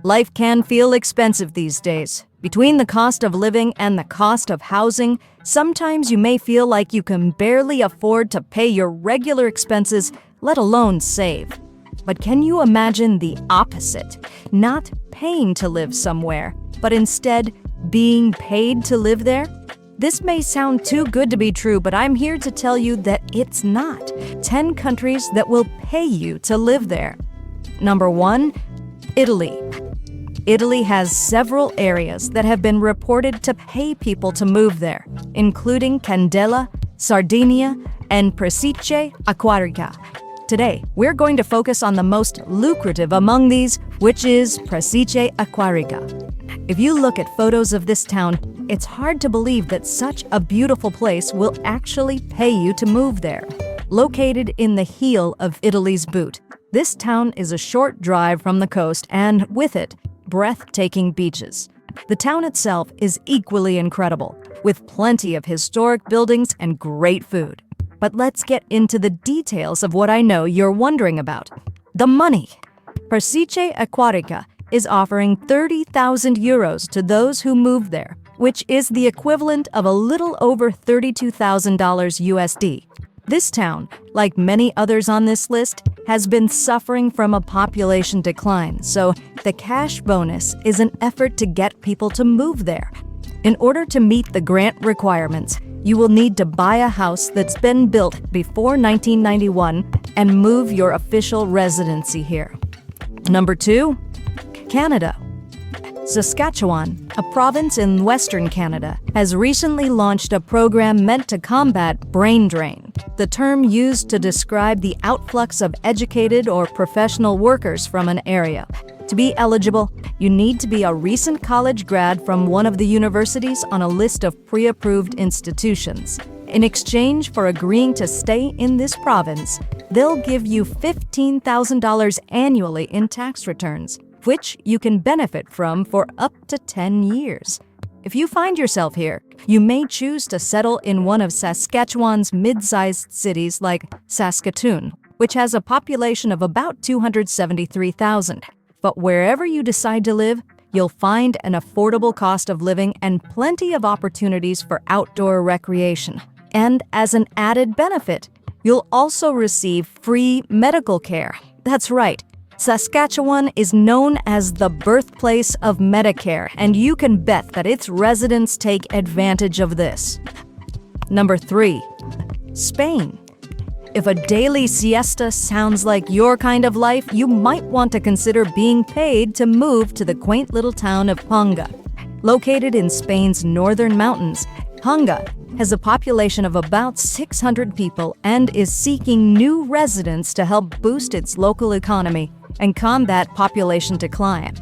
Life can feel expensive these days. Between the cost of living and the cost of housing, sometimes you may feel like you can barely afford to pay your regular expenses, let alone save. But can you imagine the opposite? Not paying to live somewhere, but instead being paid to live there? This may sound too good to be true, but I'm here to tell you that it's not. 10 countries that will pay you to live there. Number 1, Italy. Italy has several areas that have been reported to pay people to move there, including Candela, Sardinia, and Presice Acquarica. Today, we're going to focus on the most lucrative among these, which is Presice Acquarica. If you look at photos of this town, it's hard to believe that such a beautiful place will actually pay you to move there. Located in the heel of Italy's boot, this town is a short drive from the coast and, with it, breathtaking beaches. The town itself is equally incredible, with plenty of historic buildings and great food. But let's get into the details of what I know you're wondering about. The money. Presice Acquarica is offering 30,000 euros to those who move there, which is the equivalent of a little over $32,000 USD. This town, like many others on this list, has been suffering from a population decline, so the cash bonus is an effort to get people to move there. In order to meet the grant requirements, you will need to buy a house that's been built before 1991 and move your official residency here. Number 2, Canada. Saskatchewan, a province in Western Canada, has recently launched a program meant to combat brain drain, the term used to describe the outflux of educated or professional workers from an area. To be eligible, you need to be a recent college grad from one of the universities on a list of pre-approved institutions. In exchange for agreeing to stay in this province, they'll give you $15,000 annually in tax returns, which you can benefit from for up to 10 years. If you find yourself here, you may choose to settle in one of Saskatchewan's mid-sized cities like Saskatoon, which has a population of about 273,000. But wherever you decide to live, you'll find an affordable cost of living and plenty of opportunities for outdoor recreation. And as an added benefit, you'll also receive free medical care. That's right. Saskatchewan is known as the birthplace of Medicare, and you can bet that its residents take advantage of this. Number 3, Spain. If a daily siesta sounds like your kind of life, you might want to consider being paid to move to the quaint little town of Panga. Located in Spain's northern mountains, Panga has a population of about 600 people and is seeking new residents to help boost its local economy and combat population decline.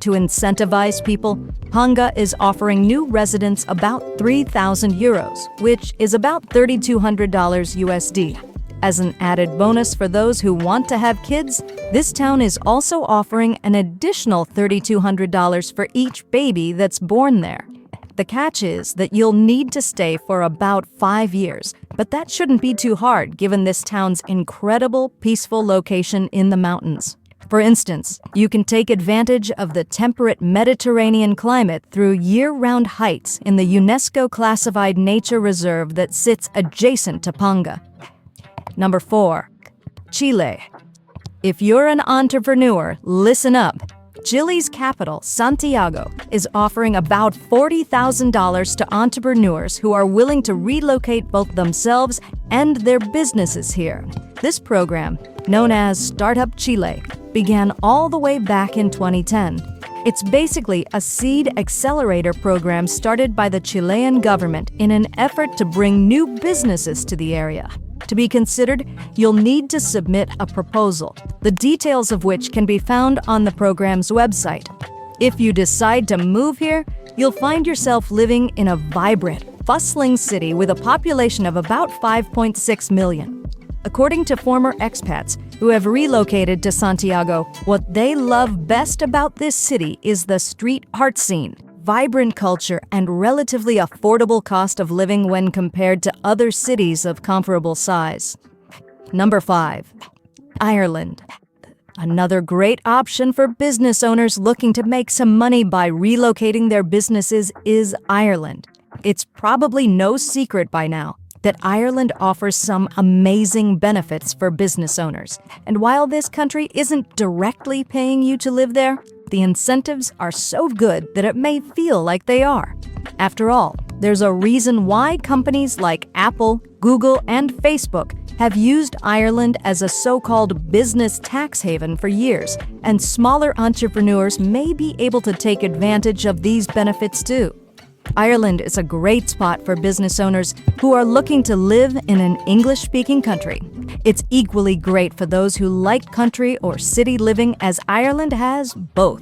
To incentivize people, Panga is offering new residents about 3,000 euros, which is about $3,200 USD. As an added bonus for those who want to have kids, this town is also offering an additional $3,200 for each baby that's born there. The catch is that you'll need to stay for about 5 years, but that shouldn't be too hard given this town's incredible, peaceful location in the mountains. For instance, you can take advantage of the temperate Mediterranean climate through year-round hikes in the UNESCO-classified nature reserve that sits adjacent to Panga. Number 4, Chile. If you're an entrepreneur, listen up. Chile's capital, Santiago, is offering about $40,000 to entrepreneurs who are willing to relocate both themselves and their businesses here. This program, known as Startup Chile, began all the way back in 2010. It's basically a seed accelerator program started by the Chilean government in an effort to bring new businesses to the area. To be considered, you'll need to submit a proposal, the details of which can be found on the program's website. If you decide to move here, you'll find yourself living in a vibrant, bustling city with a population of about 5.6 million. According to former expats who have relocated to Santiago, what they love best about this city is the street art scene, vibrant culture, and relatively affordable cost of living when compared to other cities of comparable size. Number 5, Ireland. Another great option for business owners looking to make some money by relocating their businesses is Ireland. It's probably no secret by now that Ireland offers some amazing benefits for business owners. And while this country isn't directly paying you to live there, the incentives are so good that it may feel like they are. After all, there's a reason why companies like Apple, Google, and Facebook have used Ireland as a so-called business tax haven for years, and smaller entrepreneurs may be able to take advantage of these benefits too. Ireland is a great spot for business owners who are looking to live in an English-speaking country. It's equally great for those who like country or city living, as Ireland has both.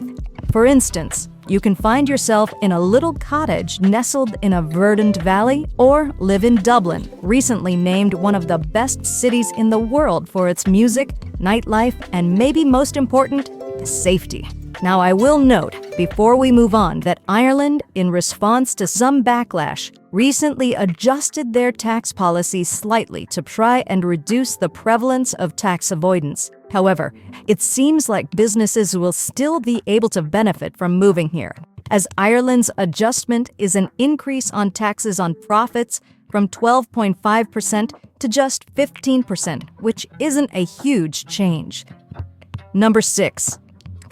For instance, you can find yourself in a little cottage nestled in a verdant valley, or live in Dublin, recently named one of the best cities in the world for its music, nightlife, and maybe most important, safety. Now, I will note, before we move on, that Ireland, in response to some backlash, recently adjusted their tax policies slightly to try and reduce the prevalence of tax avoidance. However, it seems like businesses will still be able to benefit from moving here, as Ireland's adjustment is an increase on taxes on profits from 12.5% to just 15%, which isn't a huge change. Number 6.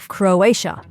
Croatia.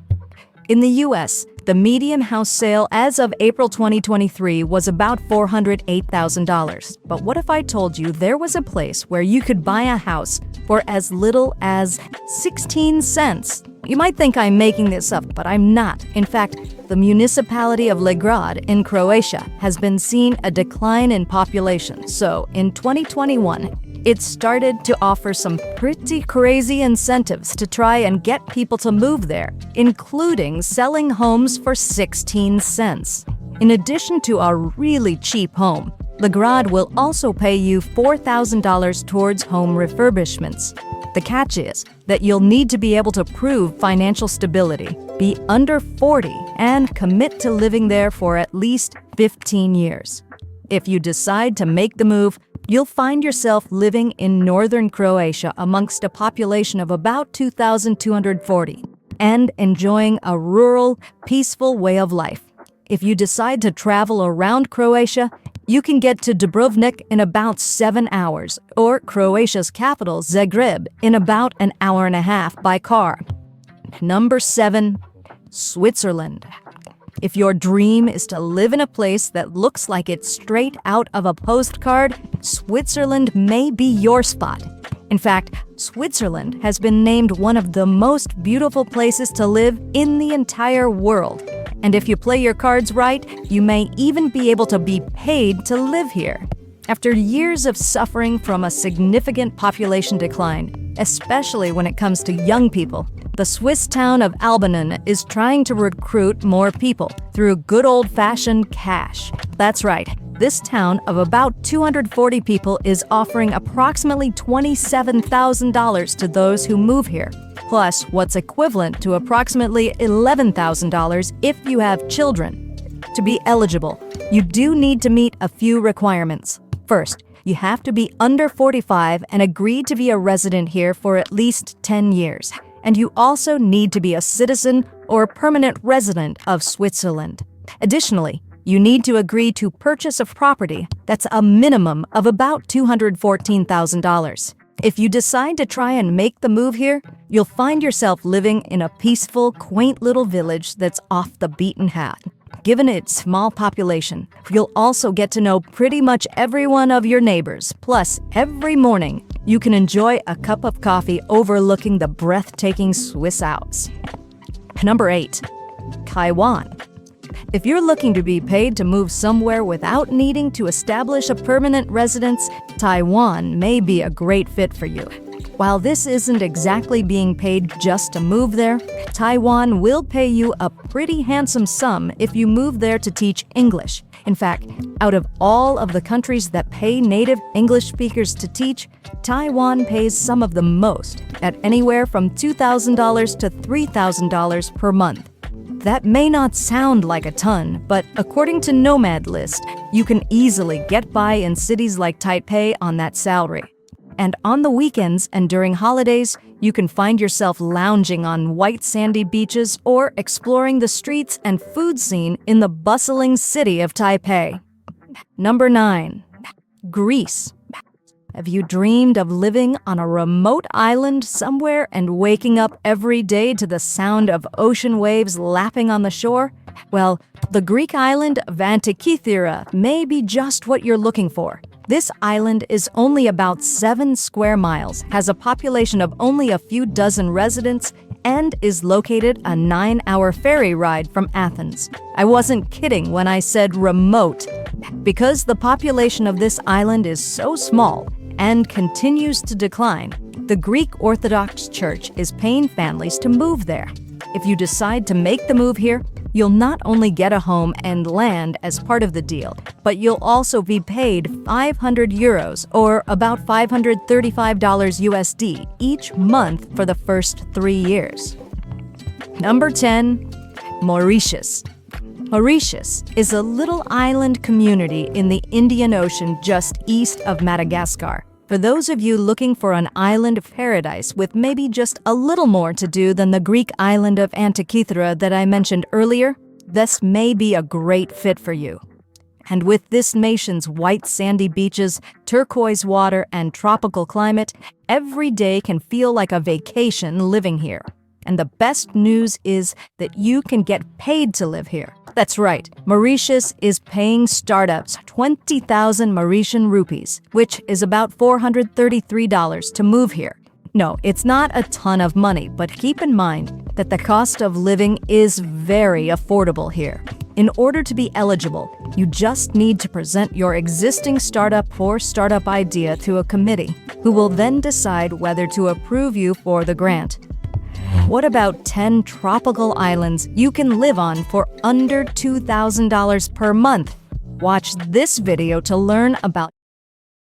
In the U.S., the median house sale as of April 2023 was about $408,000. But what if I told you there was a place where you could buy a house for as little as 16 cents? You might think I'm making this up, but I'm not. In fact, the municipality of Legrad in Croatia has been seeing a decline in population. So, in 2021, it started to offer some pretty crazy incentives to try and get people to move there, including selling homes for 16 cents. In addition to a really cheap home, Legrad will also pay you $4,000 towards home refurbishments. The catch is that you'll need to be able to prove financial stability, be under 40, and commit to living there for at least 15 years. If you decide to make the move, you'll find yourself living in northern Croatia amongst a population of about 2,240 and enjoying a rural, peaceful way of life. If you decide to travel around Croatia, you can get to Dubrovnik in about 7 hours, or Croatia's capital, Zagreb, in about an hour and a half by car. Number 7. Switzerland. If your dream is to live in a place that looks like it's straight out of a postcard, Switzerland may be your spot. In fact, Switzerland has been named one of the most beautiful places to live in the entire world. And if you play your cards right, you may even be able to be paid to live here. After years of suffering from a significant population decline, especially when it comes to young people, the Swiss town of Albanen is trying to recruit more people through good old-fashioned cash. That's right, this town of about 240 people is offering approximately $27,000 to those who move here, plus what's equivalent to approximately $11,000 if you have children. To be eligible, you do need to meet a few requirements. First, you have to be under 45 and agree to be a resident here for at least 10 years. And you also need to be a citizen or permanent resident of Switzerland. Additionally, you need to agree to purchase a property that's a minimum of about $214,000. If you decide to try and make the move here, you'll find yourself living in a peaceful, quaint little village that's off the beaten path. Given its small population, you'll also get to know pretty much every one of your neighbors. Plus, every morning, you can enjoy a cup of coffee overlooking the breathtaking Swiss Alps. Number 8. Taiwan. If you're looking to be paid to move somewhere without needing to establish a permanent residence, Taiwan may be a great fit for you. While this isn't exactly being paid just to move there, Taiwan will pay you a pretty handsome sum if you move there to teach English. In fact, out of all of the countries that pay native English speakers to teach, Taiwan pays some of the most, at anywhere from $2,000 to $3,000 per month. That may not sound like a ton, but according to Nomad List, you can easily get by in cities like Taipei on that salary. And on the weekends and during holidays, you can find yourself lounging on white sandy beaches or exploring the streets and food scene in the bustling city of Taipei. Number 9. Greece. Have you dreamed of living on a remote island somewhere and waking up every day to the sound of ocean waves lapping on the shore? Well, the Greek island of Antikythera may be just what you're looking for. This island is only about 7 square miles, has a population of only a few dozen residents, and is located a 9-hour ferry ride from Athens. I wasn't kidding when I said remote. Because the population of this island is so small and continues to decline, the Greek Orthodox Church is paying families to move there. If you decide to make the move here, you'll not only get a home and land as part of the deal, but you'll also be paid 500 euros or about $535 USD each month for the first 3 years. Number 10. Mauritius. Mauritius is a little island community in the Indian Ocean just east of Madagascar. For those of you looking for an island paradise with maybe just a little more to do than the Greek island of Antikythera that I mentioned earlier, this may be a great fit for you. And with this nation's white sandy beaches, turquoise water, and tropical climate, every day can feel like a vacation living here. And the best news is that you can get paid to live here. That's right, Mauritius is paying startups 20,000 Mauritian rupees, which is about $433 to move here. No, it's not a ton of money, but keep in mind that the cost of living is very affordable here. In order to be eligible, you just need to present your existing startup or startup idea to a committee, who will then decide whether to approve you for the grant. What about 10 tropical islands you can live on for under $2,000 per month? Watch this video to learn about